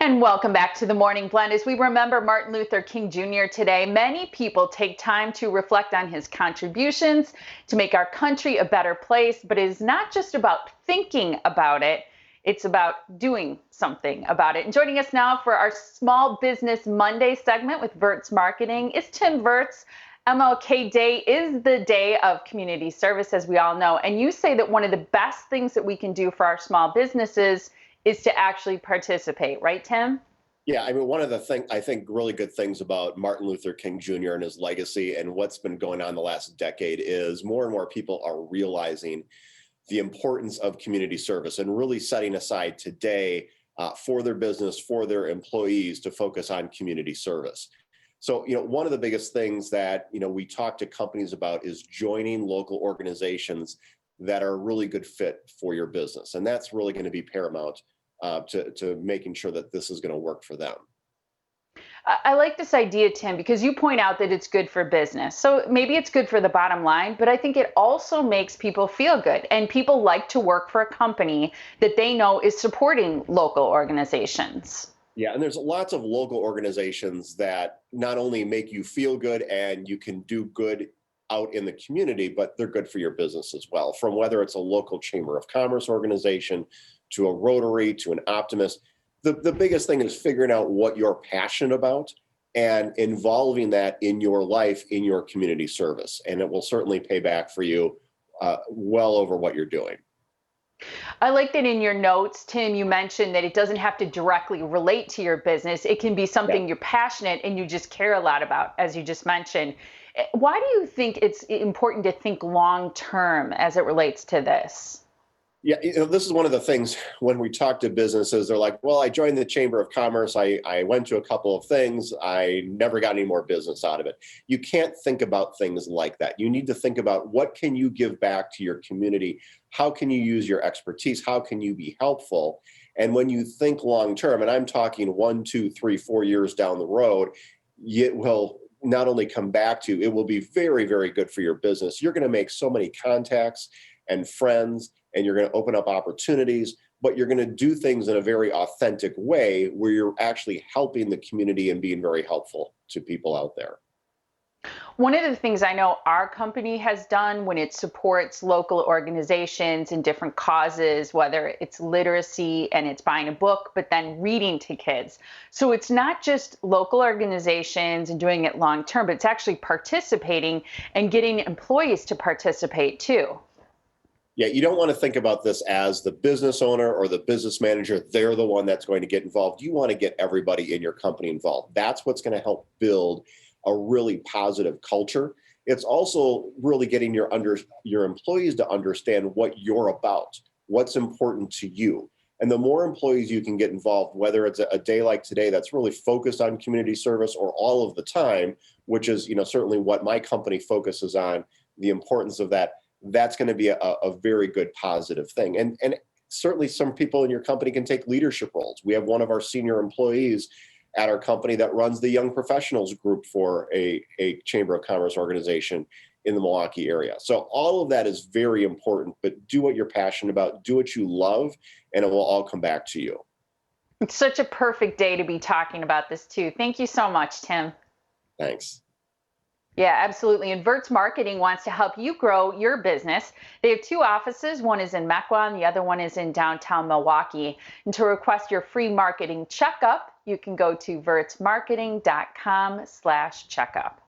And welcome back to the Morning Blend. As we remember Martin Luther King Jr. today, many people take time to reflect on his contributions to make our country a better place. But it is not just about thinking about it, it's about doing something about it. And joining us now for our Small Business Monday segment with Vertz Marketing is Tim Vertz. MLK Day is the day of community service, as we all know. And you say that one of the best things that we can do for our small businesses is to actually participate, right, Tim? Yeah, I mean, one of the I think really good things about Martin Luther King Jr. and his legacy and what's been going on the last decade is more and more people are realizing the importance of community service and really setting aside today for their business, for their employees to focus on community service. So, one of the biggest things that, we talk to companies about is joining local organizations that are a really good fit for your business. And that's really going to be paramount to making sure that this is going to work for them. I like this idea, Tim, because you point out that it's good for business. So maybe it's good for the bottom line, but I think it also makes people feel good. And people like to work for a company that they know is supporting local organizations. Yeah, and there's lots of local organizations that not only make you feel good and you can do good out in the community, but they're good for your business as well. From whether it's a local chamber of commerce organization to a Rotary to an Optimist, the biggest thing is figuring out what you're passionate about and involving that in your life, in your community service. And it will certainly pay back for you well over what you're doing. I like that in your notes, Tim, you mentioned that it doesn't have to directly relate to your business. It can be Yeah. something you're passionate and you just care a lot about, as you just mentioned. Why do you think it's important to think long term as it relates to this? Yeah, this is one of the things when we talk to businesses, they're like, well, I joined the Chamber of Commerce. I went to a couple of things. I never got any more business out of it. You can't think about things like that. You need to think about what can you give back to your community? How can you use your expertise? How can you be helpful? And when you think long term, and I'm talking 1, 2, 3, 4 years down the road, it will not only come back to you, it will be very, very good for your business. You're going to make so many contacts and friends, and you're going to open up opportunities, but you're going to do things in a very authentic way where you're actually helping the community and being very helpful to people out there. One of the things I know our company has done when it supports local organizations and different causes, whether it's literacy and it's buying a book, but then reading to kids. So it's not just local organizations and doing it long term, but it's actually participating and getting employees to participate too. Yeah, you don't want to think about this as the business owner or the business manager. They're the one that's going to get involved. You want to get everybody in your company involved. That's what's going to help build a really positive culture. It's also really getting your employees to understand what you're about, what's important to you. And the more employees you can get involved, whether it's a day like today that's really focused on community service or all of the time, which is certainly what my company focuses on, the importance of that, that's going to be a very good positive thing. And certainly some people in your company can take leadership roles. We have one of our senior employees at our company that runs the young professionals group for a Chamber of Commerce organization in the Milwaukee area. So all of that is very important, but do what you're passionate about, do what you love, and it will all come back to you. It's such a perfect day to be talking about this too. Thank you so much, Tim. Thanks. Yeah, absolutely. And Vertz Marketing wants to help you grow your business. They have two offices. One is in Mequon, and the other one is in downtown Milwaukee. And to request your free marketing checkup, you can go to vertzmarketing.com/checkup.